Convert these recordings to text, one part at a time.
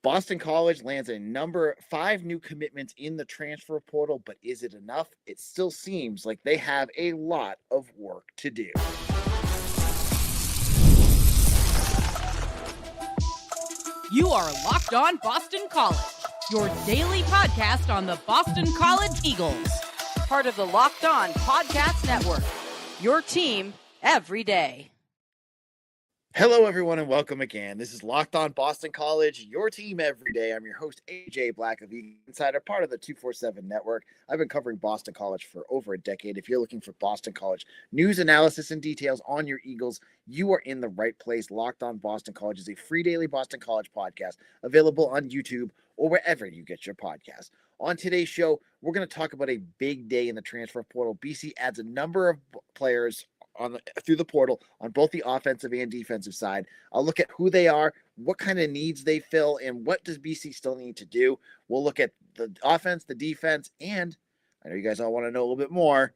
Boston College lands a number 5 new commitments in the transfer portal, but is it enough? It still seems like they have a lot of work to do. You are Locked On Boston College, your daily podcast on the Boston College Eagles. Part of the Locked On Podcast Network, your team every day. Hello, everyone, and welcome again. This is Locked On Boston College, your team every day. I'm your host, AJ Black of Eagle Insider, part of the 247 Network. I've been covering Boston College for over a decade. If you're looking for Boston College news, analysis, and details on your Eagles, you are in the right place. Locked On Boston College is a free daily Boston College podcast available on YouTube or wherever you get your podcasts. On today's show, we're going to talk about a big day in the transfer portal. BC adds a number of players through the portal on both the offensive and defensive side. I'll look at who they are, what kind of needs they fill, and what does BC still need to do. We'll look at the offense, the defense, and I know you guys all want to know a little bit more.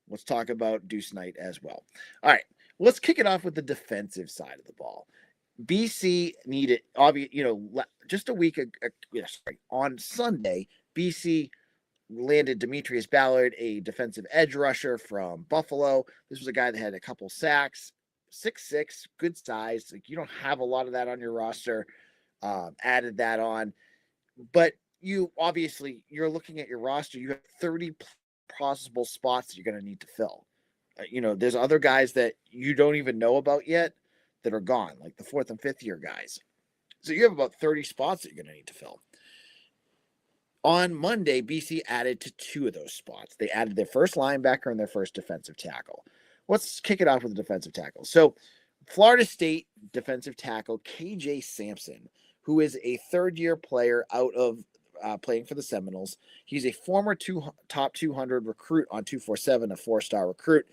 Let's talk about Deuce Knight as well. All right, let's kick it off with the defensive side of the ball. BC needed, just a week on Sunday, BC landed Demetrius Ballard, a defensive edge rusher from Buffalo. This was a guy that had a couple sacks, 6'6", good size. Like, you don't have a lot of that on your roster. Added that on. But you're looking at your roster. You have 30 possible spots that you're going to need to fill. There's other guys that you don't even know about yet that are gone, like the 4th and 5th year guys. So you have about 30 spots that you're going to need to fill. On Monday, BC added to 2 of those spots. They added their first linebacker and their first defensive tackle. Let's kick it off with the defensive tackle. So, Florida State defensive tackle KJ Sampson, who is a third-year player out of playing for the Seminoles. He's a former top 200 recruit on 247, a 4-star recruit,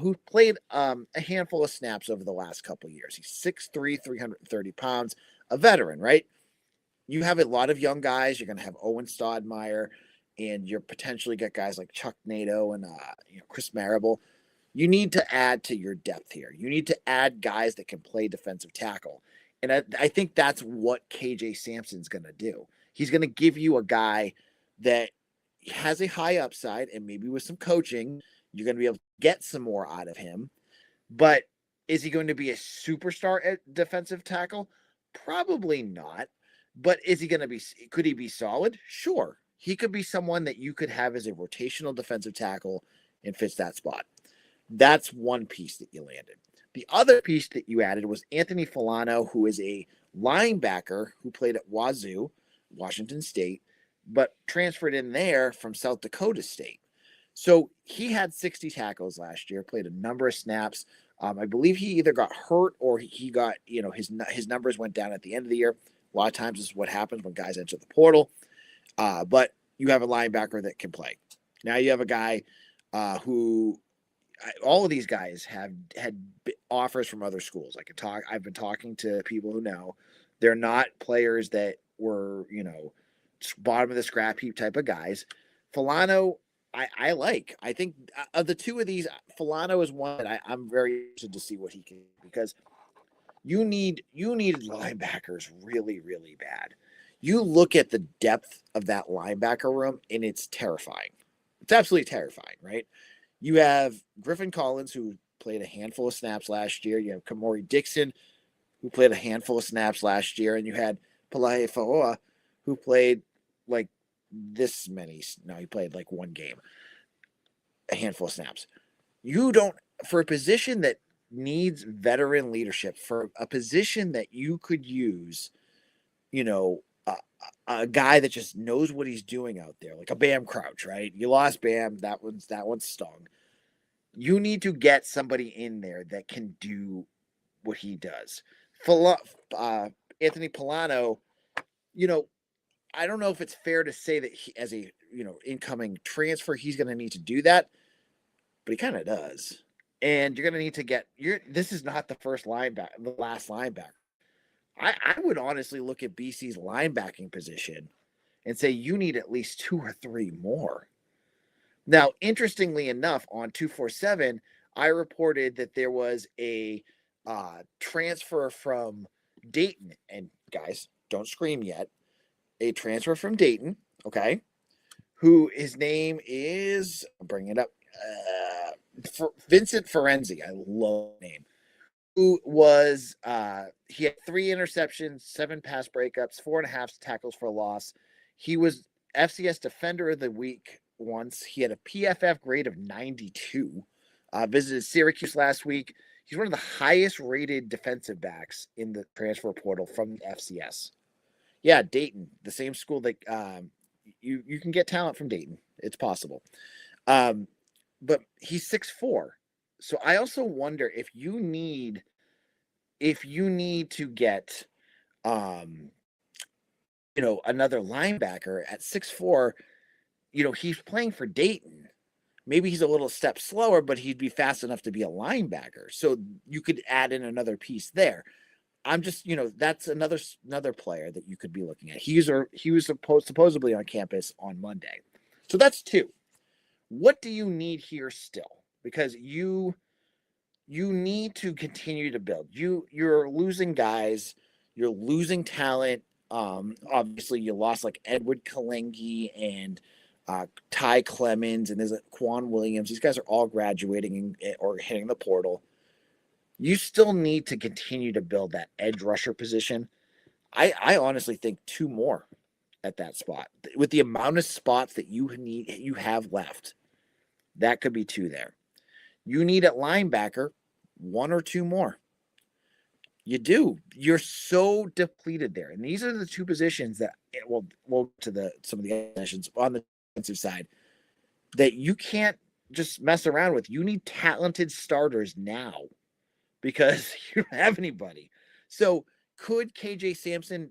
who played a handful of snaps over the last couple of years. He's 6'3", 330 pounds, a veteran, right? You have a lot of young guys. You're going to have Owen Stodmeyer, and you're potentially got guys like Chuck Nato and Chris Marable. You need to add to your depth here. You need to add guys that can play defensive tackle. And I think that's what KJ Sampson's going to do. He's going to give you a guy that has a high upside, and maybe with some coaching, you're going to be able to get some more out of him. But is he going to be a superstar at defensive tackle? Probably not. But could he be solid? Sure. He could be someone that you could have as a rotational defensive tackle and fits that spot. That's one piece that you landed. The other piece that you added was Anthony Palano, who is a linebacker who played at Wazoo, Washington State, but transferred in there from South Dakota State. So he had 60 tackles last year, played a number of snaps. I believe he either got hurt or he got, his numbers went down at the end of the year. A lot of times this is what happens when guys enter the portal. But you have a linebacker that can play. Now you have a guy who all of these guys have had offers from other schools. I've been talking to people who know they're not players that were, bottom of the scrap heap type of guys. Falano, I like. I think of the two of these, Falano is one that I'm very interested to see what he can do, because you need linebackers really, really bad. You look at the depth of that linebacker room, and it's terrifying. It's absolutely terrifying, right? You have Griffin Collins, who played a handful of snaps last year. You have Kamori Dixon, who played a handful of snaps last year. And you had Palahe Fa'oa, who played like this many. No, he played like one game, a handful of snaps. For a position that needs veteran leadership, for a position that you could use, a guy that just knows what he's doing out there, like a Bam Crouch, right? You lost Bam. That one's stung. You need to get somebody in there that can do what he does. Anthony Palano, I don't know if it's fair to say that he, as a incoming transfer, he's going to need to do that, but he kind of does. And you're going to need to get this is not the last linebacker. I would honestly look at BC's linebacking position and say you need at least 2 or 3 more. Now, interestingly enough, on 247, I reported that there was a transfer from Dayton. And guys, don't scream yet, a transfer from Dayton, okay, who his name is, I'll bring it up, Vincent Ferenzi. I love the name. Who was, he had 3 interceptions, 7 pass breakups, 4.5 tackles for loss. He was FCS Defender of the Week once. He had a PFF grade of 92. Visited Syracuse last week. He's one of the highest rated defensive backs in the transfer portal from the FCS. Yeah, Dayton, the same school that you can get talent from Dayton. It's possible. But he's 6'4". So I also wonder if you need to get another linebacker at 6'4", he's playing for Dayton. Maybe he's a little step slower, but he'd be fast enough to be a linebacker. So you could add in another piece there. I'm just, that's another player that you could be looking at. He was supposedly on campus on Monday. So that's 2. What do you need here still? Because you need to continue to build. You're losing guys, you're losing talent. Obviously you lost like Edward Kalengi and Ty Clemens, and there's Quan Williams. These guys are all graduating or hitting the portal. You still need to continue to build that edge rusher position. I honestly think 2 more at that spot. With the amount of spots that you have left, that could be 2 there. You need at linebacker 1 or 2 more. You do. You're so depleted there. And these are the 2 positions that we'll to some of the other positions on the defensive side that you can't just mess around with. You need talented starters now because you don't have anybody. So could KJ Sampson,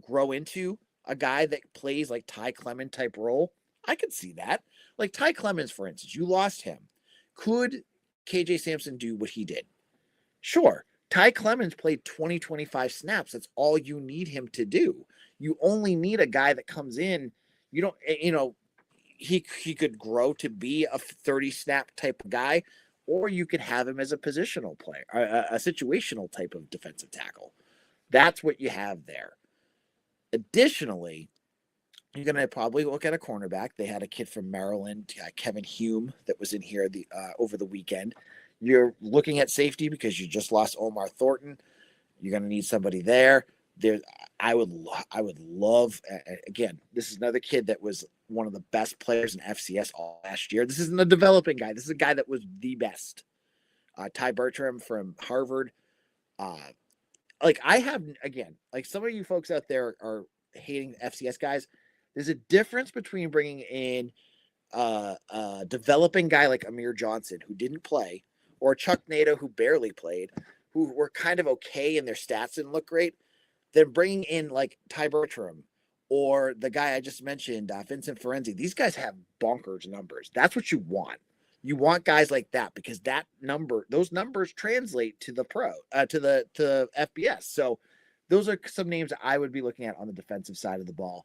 grow into a guy that plays like Ty Clemens type role? I could see that. Like Ty Clemens, for instance, you lost him. Could KJ Sampson do what he did? Sure. Ty Clemens played 20-25 snaps. That's all you need him to do. You only need a guy that comes in. You don't, he could grow to be a 30 snap type of guy, or you could have him as a positional player, a situational type of defensive tackle. That's what you have there. Additionally, you're going to probably look at a cornerback. They had a kid from Maryland, Kevin Hume, that was in here over the weekend. You're looking at safety because you just lost Omar Thornton. You're going to need somebody there. I would love, again, this is another kid that was one of the best players in FCS all last year. This isn't a developing guy. This is a guy that was the best. Ty Bertram from Harvard. I have, again, like some of you folks out there are hating FCS guys. There's a difference between bringing in a developing guy like Amir Johnson, who didn't play, or Chuck Nato, who barely played, who were kind of okay and their stats didn't look great, than bringing in like Ty Bertram or the guy I just mentioned, Vincent Ferenzi. These guys have bonkers numbers. That's what you want. You want guys like that because those numbers translate to the to FBS. So those are some names that I would be looking at on the defensive side of the ball.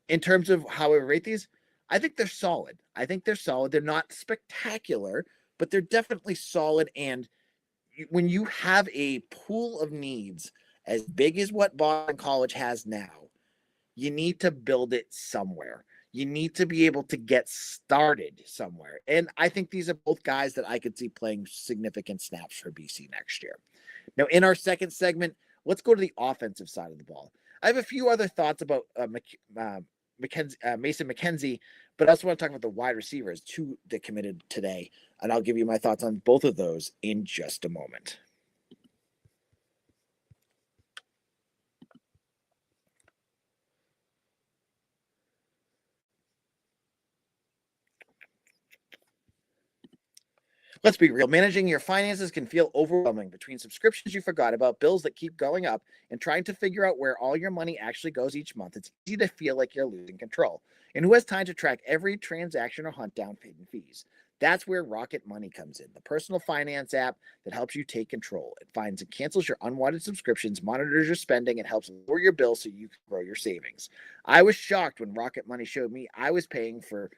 In terms of how I rate these, I think they're solid. They're not spectacular, but they're definitely solid. And when you have a pool of needs as big as what Boston College has now, you need to build it somewhere. You need to be able to get started somewhere. And I think these are both guys that I could see playing significant snaps for BC next year. Now, in our second segment, let's go to the offensive side of the ball. I have a few other thoughts about Mason McKenzie, but I also want to talk about the wide receivers, 2 that committed today. And I'll give you my thoughts on both of those in just a moment. Let's be real. Managing your finances can feel overwhelming between subscriptions you forgot about, bills that keep going up, and trying to figure out where all your money actually goes each month. It's easy to feel like you're losing control. And who has time to track every transaction or hunt down hidden fees? That's where Rocket Money comes in, the personal finance app that helps you take control. It finds and cancels your unwanted subscriptions, monitors your spending, and helps lower your bills so you can grow your savings. I was shocked when Rocket Money showed me I was paying for,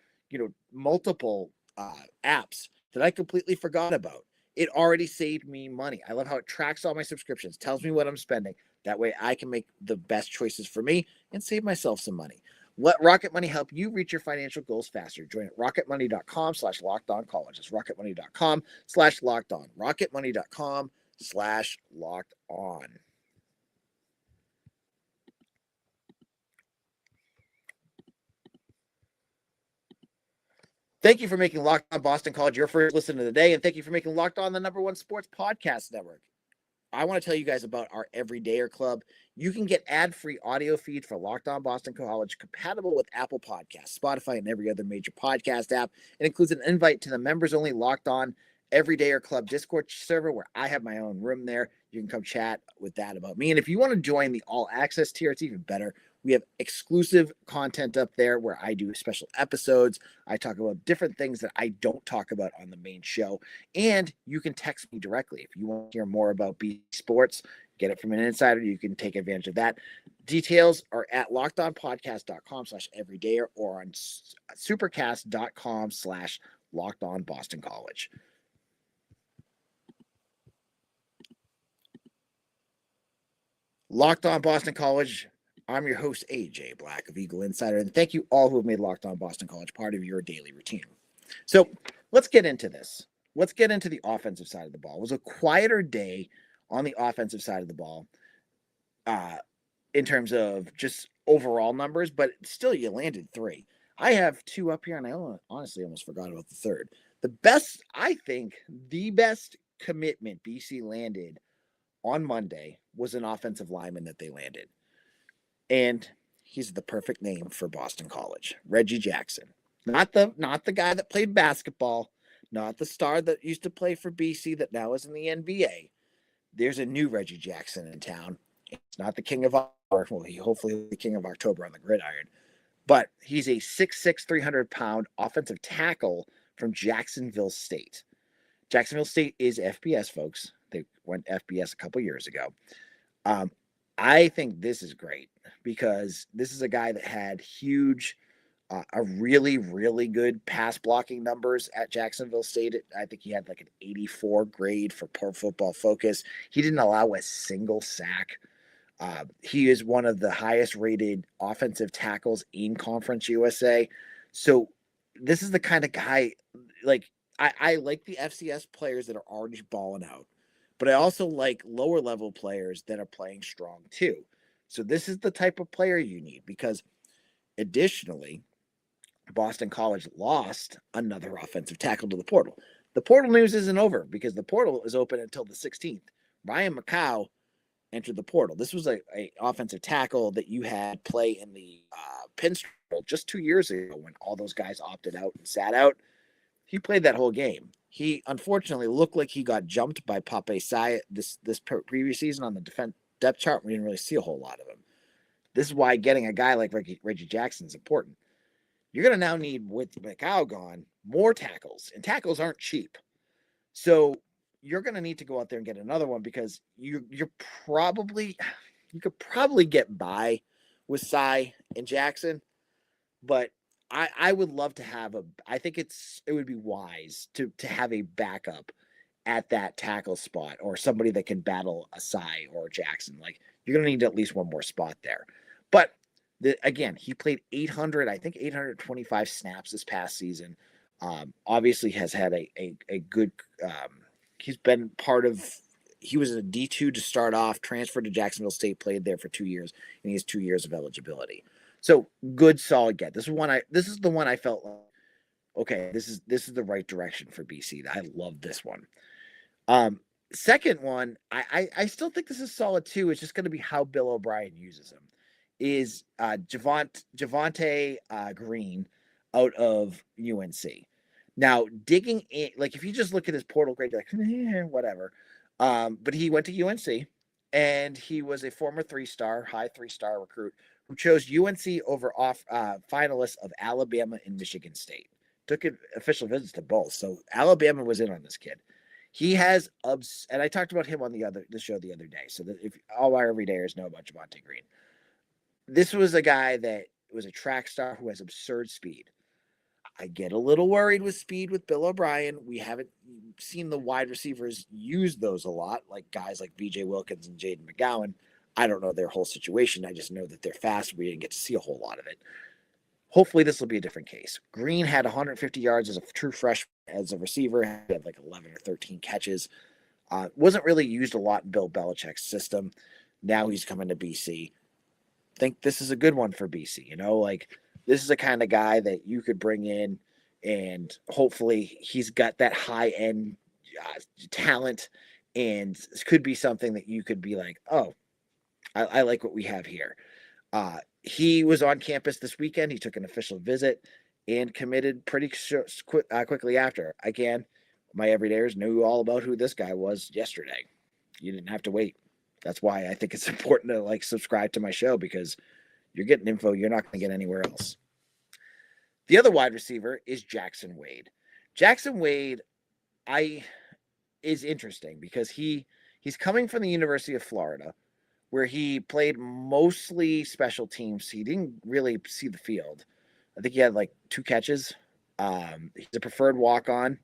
multiple apps that I completely forgot about. It already saved me money. I love how it tracks all my subscriptions, tells me what I'm spending. That way I can make the best choices for me and save myself some money. Let Rocket Money help you reach your financial goals faster. Join at rocketmoney.com/lockedoncollege. That's rocketmoney.com/lockedon. rocketmoney.com/lockedon. Thank you for making Locked On Boston College your first listen of the day, and thank you for making Locked On the #1 sports podcast network. I want to tell you guys about our Everydayer Club. You can get ad-free audio feeds for Locked On Boston College compatible with Apple Podcasts, Spotify, and every other major podcast app. It includes an invite to the members-only Locked On Everydayer Club Discord server where I have my own room there. You can come chat with that about me. And if you want to join the all-access tier, it's even better. We have exclusive content up there where I do special episodes. I talk about different things that I don't talk about on the main show. And you can text me directly. If you want to hear more about BC sports, get it from an insider, you can take advantage of that. Details are at lockedonpodcast.com/everydayer or on supercast.com/lockedonbostoncollege. Locked On Boston College. I'm your host, AJ Black of Eagle Insider, and thank you all who have made Locked On Boston College part of your daily routine. So let's get into this. Let's get into the offensive side of the ball. It was a quieter day on the offensive side of the ball in terms of just overall numbers, but still you landed 3. I have 2 up here, and I honestly almost forgot about the third. The best commitment BC landed on Monday was an offensive lineman that they landed. And he's the perfect name for Boston College, Reggie Jackson. Not the guy that played basketball, not the star that used to play for BC that now is in the NBA. There's a new Reggie Jackson in town. It's not the king of October. Well, hopefully the king of October on the gridiron. But he's a 6'6", 300-pound offensive tackle from Jacksonville State. Jacksonville State is FBS, folks. They went FBS a couple years ago. I think this is great because this is a guy that had a really, really good pass blocking numbers at Jacksonville State. I think he had like an 84 grade for Pro Football Focus. He didn't allow a single sack. He is one of the highest rated offensive tackles in Conference USA. So this is the kind of guy, like, I like the FCS players that are already balling out. But I also like lower level players that are playing strong too. So this is the type of player you need because additionally, Boston College lost another offensive tackle to the portal. The portal news isn't over because the portal is open until the 16th. Ryan McCow entered the portal. This was a offensive tackle that you had play in the Pinstripe Bowl just 2 years ago when all those guys opted out and sat out. He played that whole game. He unfortunately looked like he got jumped by Pape Sai this previous season on the defense depth chart. We didn't really see a whole lot of him. This is why getting a guy like Reggie Jackson is important. You're going to now need, with McCow gone, more tackles, and tackles aren't cheap. So you're going to need to go out there and get another one because you could probably get by with Sai and Jackson, but I would love to have I think it would be wise to have a backup at that tackle spot or somebody that can battle a Sai or a Jackson. Like you're going to need at least one more spot there. But again, he played 825 snaps this past season. Obviously has had a good, he's been he was a D2 to start off, transferred to Jacksonville State, played there for 2 years, and he has 2 years of eligibility. So good, solid get. This is the one I felt like, okay, this is the right direction for BC. I love this one. Second one, I still think this is solid too. It's just going to be how Bill O'Brien uses him. Is Javonte Green out of UNC. Now digging in, like if you just look at his portal grade, you're like whatever. But he went to UNC, and he was a former high 3-star recruit who chose UNC over finalists of Alabama and Michigan State. Took official visits to both. So Alabama was in on this kid. He has, and I talked about him on the show the other day. So that if all our everydayers know about Javonte Green, this was a guy that was a track star who has absurd speed. I get a little worried with speed with Bill O'Brien. We haven't seen the wide receivers use those a lot, like guys like BJ Wilkins and Jaden McGowan. I don't know their whole situation. I just know that they're fast. We didn't get to see a whole lot of it. Hopefully this will be a different case. Green had 150 yards as a true freshman as a receiver, had like 11 or 13 catches. Wasn't really used a lot in Bill Belichick's system. Now he's coming to BC. Think this is a good one for BC. Like this is the kind of guy that you could bring in, and hopefully he's got that high end talent, and this could be something that you could be like, oh, I like what we have here. He was on campus this weekend. He took an official visit and committed pretty quickly after. Again, my everydayers knew all about who this guy was yesterday. You didn't have to wait. That's why I think it's important to like subscribe to my show, because you're getting info you're not going to get anywhere else. The other wide receiver is Jackson Wade. Jackson Wade, is interesting because he's coming from the University of Florida, where he played mostly special teams. He didn't really see the field. I think he had like 2 catches. He's a preferred walk-on.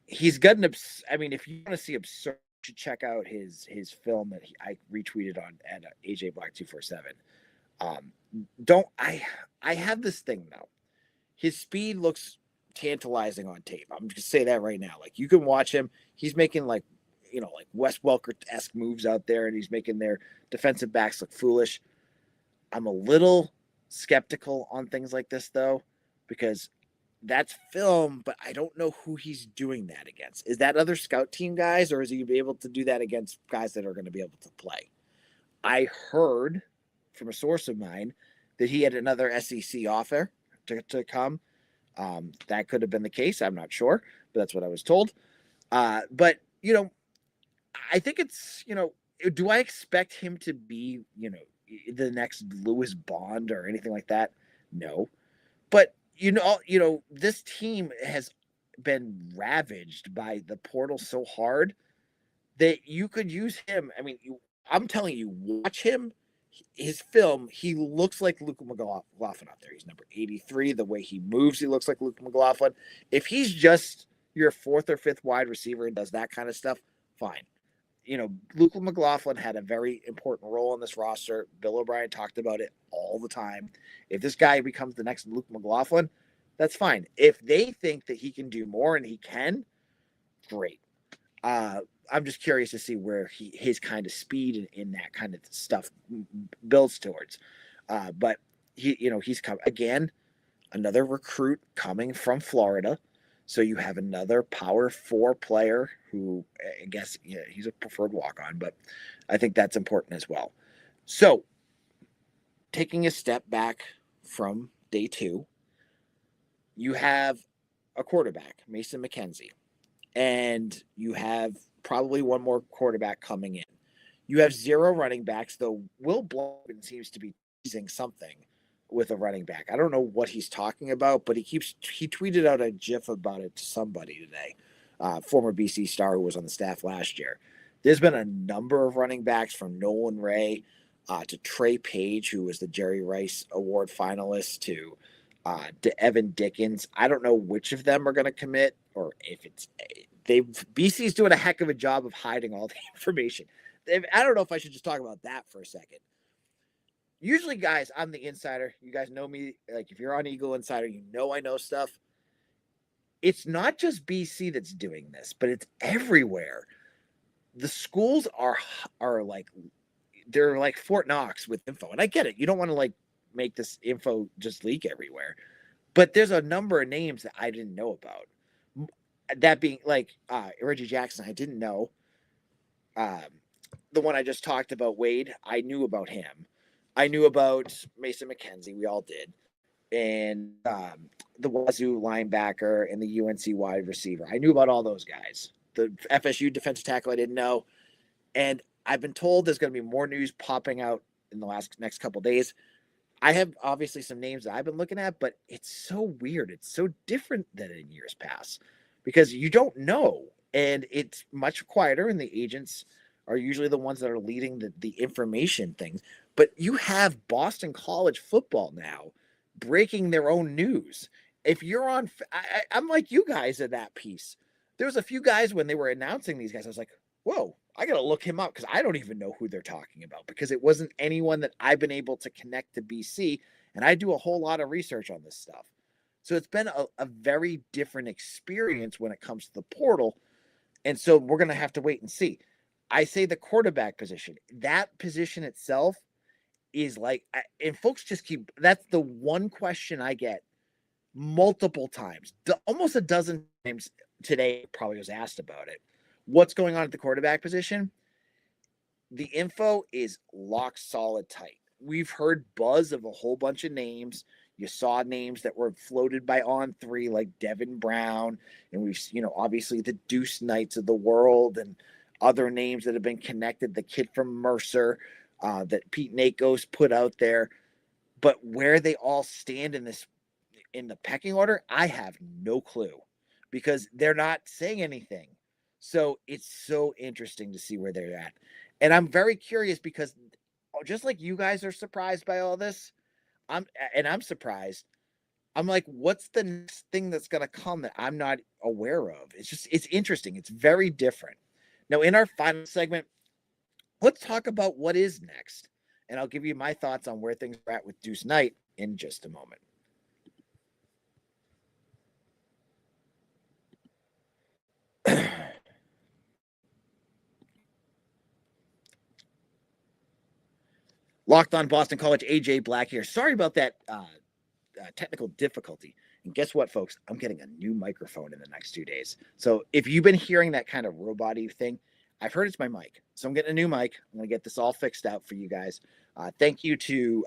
He's got if you want to see absurd, you should check out his film that I retweeted on at AJ Black 247. I have this thing though. His speed looks tantalizing on tape. I'm just gonna say that right now. Like you can watch him. He's making like Wes Welker-esque moves out there, and he's making their defensive backs look foolish. I'm a little skeptical on things like this though, because that's film, but I don't know who he's doing that against. Is that other scout team guys, or is he be able to do that against guys that are going to be able to play? I heard from a source of mine that he had another SEC offer to come. That could have been the case. I'm not sure, but that's what I was told. But, I think it's, do I expect him to be, the next Lewis Bond or anything like that? No. But, this team has been ravaged by the portal so hard that you could use him. I'm telling you, watch him. His film, he looks like Luke McLaughlin out there. He's number 83. The way he moves, he looks like Luke McLaughlin. If he's just your 4th or 5th wide receiver and does that kind of stuff, fine. Luke McLaughlin had a very important role in this roster. Bill O'Brien talked about it all the time. If this guy becomes the next Luke McLaughlin, that's fine. If they think that he can do more, and he can, great. I'm just curious to see where his kind of speed and that kind of stuff builds towards. But he's come again, another recruit coming from Florida. So you have another Power 4 player who, I guess, he's a preferred walk-on, but I think that's important as well. So taking a step back from day 2, you have a quarterback, Mason McKenzie, and you have probably one more quarterback coming in. You have 0 running backs, though Will Blowen seems to be teasing something with a running back. I don't know what he's talking about, but he tweeted out a GIF about it to somebody today, former BC star who was on the staff last year. There's been a number of running backs, from Nolan Ray to Trey Page, who was the Jerry Rice Award finalist, to Evan Dickens. I don't know which of them are going to commit, or if it's BC's doing a heck of a job of hiding all the information. I don't know if I should just talk about that for a second. Usually, guys, I'm the insider. You guys know me. Like, if you're on Eagle Insider, I know stuff. It's not just BC that's doing this, but it's everywhere. The schools are like, they're like Fort Knox with info. And I get it. You don't want to, like, make this info just leak everywhere. But there's a number of names that I didn't know about. That being, like, Reggie Jackson, I didn't know. The one I just talked about, Wade, I knew about him. I knew about Mason McKenzie. We all did. And the Wazoo linebacker and the UNC wide receiver. I knew about all those guys. The FSU defensive tackle I didn't know. And I've been told there's going to be more news popping out in the next couple of days. I have obviously some names that I've been looking at, but it's so weird. It's so different than in years past because you don't know. And it's much quieter, and the agents are usually the ones that are leading the information things. But you have Boston College football now breaking their own news. If you're on, I'm like you guys in that piece. There was a few guys when they were announcing these guys, I was like, whoa, I got to look him up because I don't even know who they're talking about because it wasn't anyone that I've been able to connect to BC. And I do a whole lot of research on this stuff. So it's been a very different experience when it comes to the portal. And so we're going to have to wait and see. I say the quarterback position, that position itself is like, and folks just keep, that's the one question I get multiple times, almost a dozen times today, probably was asked about it. What's going on at the quarterback position? The info is lock solid tight. We've heard buzz of a whole bunch of names. You saw names that were floated by On3 like Devin Brown, and we've, obviously the Deuce Knights of the world and other names that have been connected. The kid from Mercer that Pete Nakos put out there. But where they all stand in the pecking order, I have no clue because they're not saying anything. So it's so interesting to see where they're at. And I'm very curious because just like you guys are surprised by all this, I'm surprised. I'm like, what's the next thing that's going to come that I'm not aware of? It's interesting. It's very different. Now, in our final segment, let's talk about what is next. And I'll give you my thoughts on where things are at with Deuce Knight in just a moment. Locked on Boston College, AJ Black here. Sorry about that technical difficulty. And guess what, folks? I'm getting a new microphone in the next 2 days. So if you've been hearing that kind of robot-y thing, I've heard it's my mic. So I'm getting a new mic. I'm going to get this all fixed out for you guys. Thank you to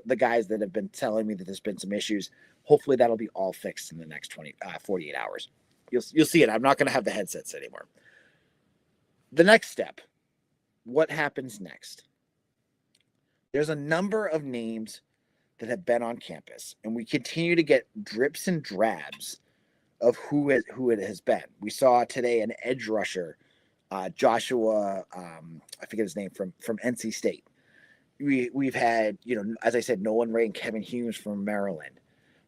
the guys that have been telling me that there's been some issues. Hopefully that'll be all fixed in the next 48 hours. You'll see it. I'm not going to have the headsets anymore. The next step, what happens next? There's a number of names that have been on campus, and we continue to get drips and drabs of who it has been. We saw today an edge rusher, Joshua, I forget his name, from NC State. We've had, as I said, Nolan Ray and Kevin Humes from Maryland,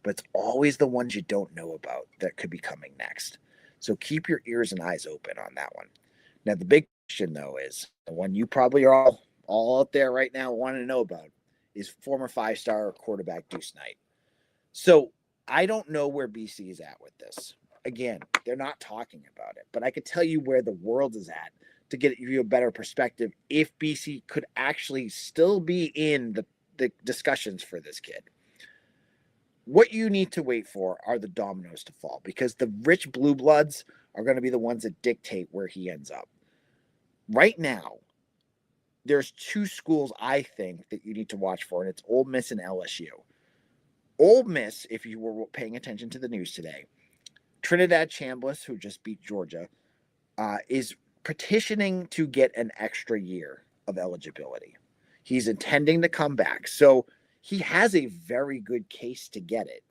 but it's always the ones you don't know about that could be coming next. So keep your ears and eyes open on that one. Now, the big question, though, is the one you probably are all out there right now wanting to know about is former 5-star quarterback Deuce Knight. So I don't know where BC is at with this. Again, they're not talking about it, but I could tell you where the world is at to give you a better perspective if BC could actually still be in the discussions for this kid. What you need to wait for are the dominoes to fall because the rich blue bloods are going to be the ones that dictate where he ends up. Right now, there's two schools I think that you need to watch for, and it's Ole Miss and LSU. Ole Miss, if you were paying attention to the news today, Trinidad Chambliss, who just beat Georgia, is petitioning to get an extra year of eligibility. He's intending to come back. So he has a very good case to get it.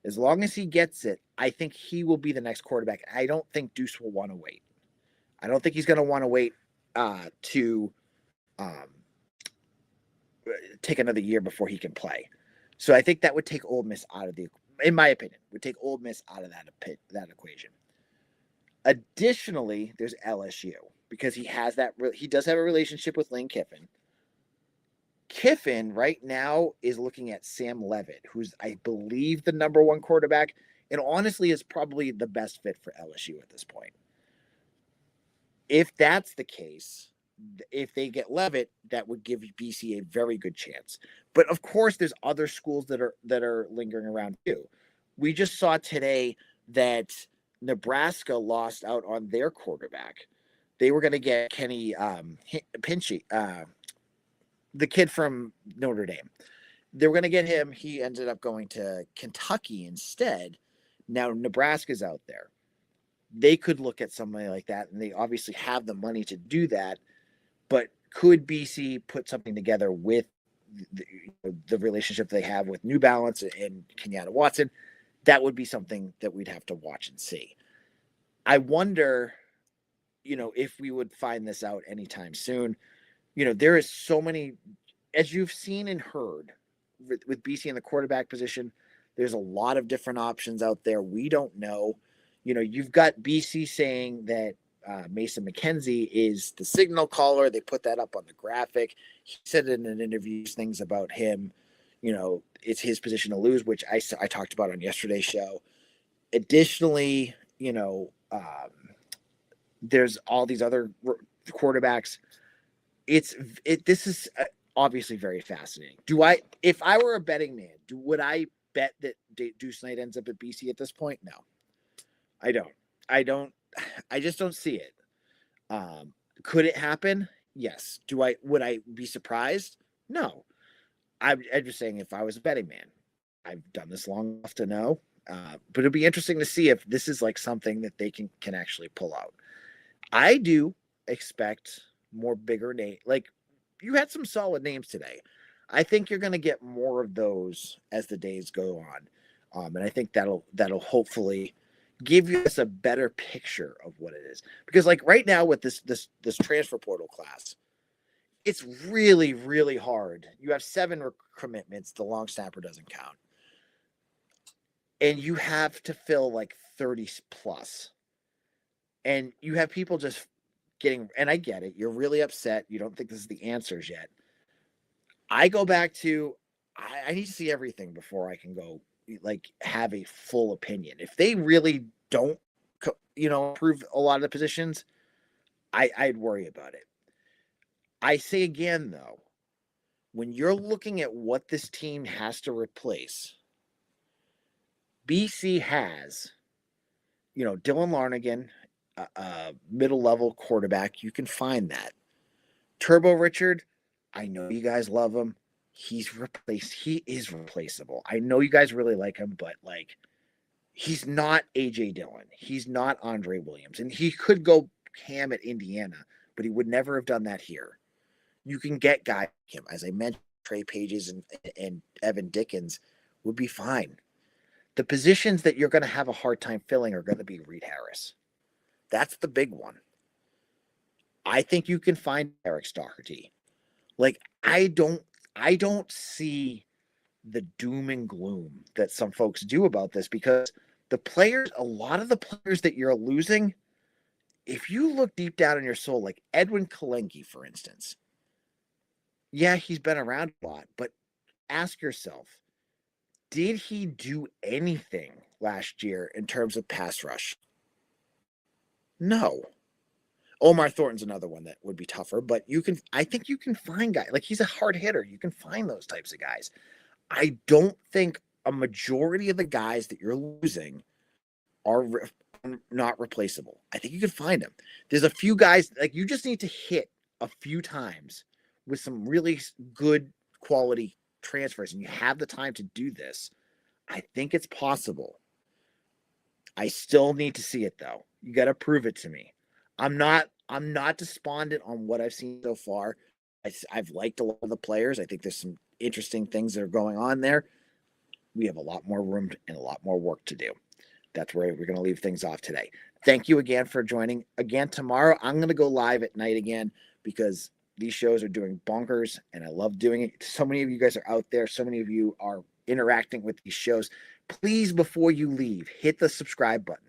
As long as he gets it, I think he will be the next quarterback. I don't think Deuce will want to wait. I don't think he's going to want to wait to take another year before he can play. So I think that would take Ole Miss out of in my opinion, would take Ole Miss out of that equation. Additionally, there's LSU because he does have a relationship with Lane Kiffin. Kiffin right now is looking at Sam Leavitt, who's, I believe, the number one quarterback, and honestly is probably the best fit for LSU at this point. If that's the case, if they get Leavitt, that would give BC a very good chance. But of course, there's other schools that are lingering around too. We just saw today that Nebraska lost out on their quarterback. They were going to get Kenny Pinchy, the kid from Notre Dame. They were going to get him. He ended up going to Kentucky instead. Now Nebraska's out there. They could look at somebody like that, and they obviously have the money to do that. But could BC put something together with the relationship they have with New Balance and Kenyatta Watson? That would be something that we'd have to watch and see. I wonder, if we would find this out anytime soon. There is so many, as you've seen and heard with BC in the quarterback position, there's a lot of different options out there. We don't know. You've got BC saying that Mason McKenzie is the signal caller. They put that up on the graphic. He said in an interview things about him, it's his position to lose, which I talked about on yesterday's show. Additionally, there's all these other quarterbacks. This is obviously very fascinating. If I were a betting man, would I bet that Deuce Knight ends up at BC at this point? No, I don't. I just don't see it. Could it happen? Yes. Would I be surprised? No. I'm just saying, if I was a betting man, I've done this long enough to know. But it'd be interesting to see if this is like something that they can actually pull out. I do expect more bigger name. Like, you had some solid names today. I think you're going to get more of those as the days go on. And I think that'll hopefully give you a better picture of what it is. Because like right now with this transfer portal class, it's really, really hard. You have 7 commitments. The long snapper doesn't count. And you have to fill like 30 plus. And you have people just getting, and I get it. You're really upset. You don't think this is the answers yet. I go back to, I need to see everything before I can go like have a full opinion. If they really don't, improve a lot of the positions, I'd worry about it. I say again, though, when you're looking at what this team has to replace, BC has, Dylan Larnigan, a middle-level quarterback. You can find that. Turbo Richard, I know you guys love him. He is replaceable. I know you guys really like him, but like, he's not A.J. Dillon. He's not Andre Williams. And he could go ham at Indiana, but he would never have done that here. You can get guys like him. As I mentioned, Trey Pages and Evan Dickens would be fine. The positions that you're going to have a hard time filling are going to be Reed Harris. That's the big one. I think you can find Eric Stockerty. Like, I don't see the doom and gloom that some folks do about this, because a lot of the players that you're losing, if you look deep down in your soul, like Edwin Kalenki, for instance, yeah, he's been around a lot, but ask yourself, did he do anything last year in terms of pass rush? No. Omar Thornton's another one that would be tougher, but I think you can find guys. Like, he's a hard hitter. You can find those types of guys. I don't think a majority of the guys that you're losing are not replaceable. I think you can find them. There's a few guys, like, you just need to hit a few times with some really good quality transfers, and you have the time to do this. I think it's possible. I still need to see it, though. You got to prove it to me. I'm not despondent on what I've seen so far. I've liked a lot of the players. I think there's some interesting things that are going on there. We have a lot more room and a lot more work to do. That's where we're going to leave things off today. Thank you again for joining. Again, tomorrow I'm going to go live at night again, because these shows are doing bonkers and I love doing it. So many of you guys are out there. So many of you are interacting with these shows. Please, before you leave, hit the subscribe button.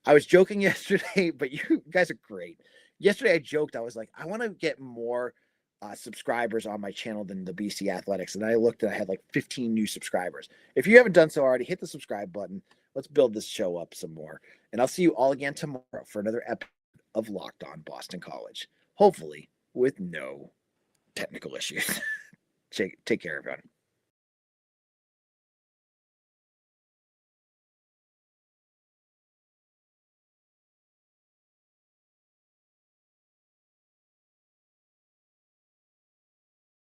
I was joking yesterday, but you guys are great. Yesterday I joked. I was like, I want to get more subscribers on my channel than the BC Athletics. And I looked and I had like 15 new subscribers. If you haven't done so already, hit the subscribe button. Let's build this show up some more. And I'll see you all again tomorrow for another episode of Locked On Boston College. Hopefully with no technical issues. Take care, everyone.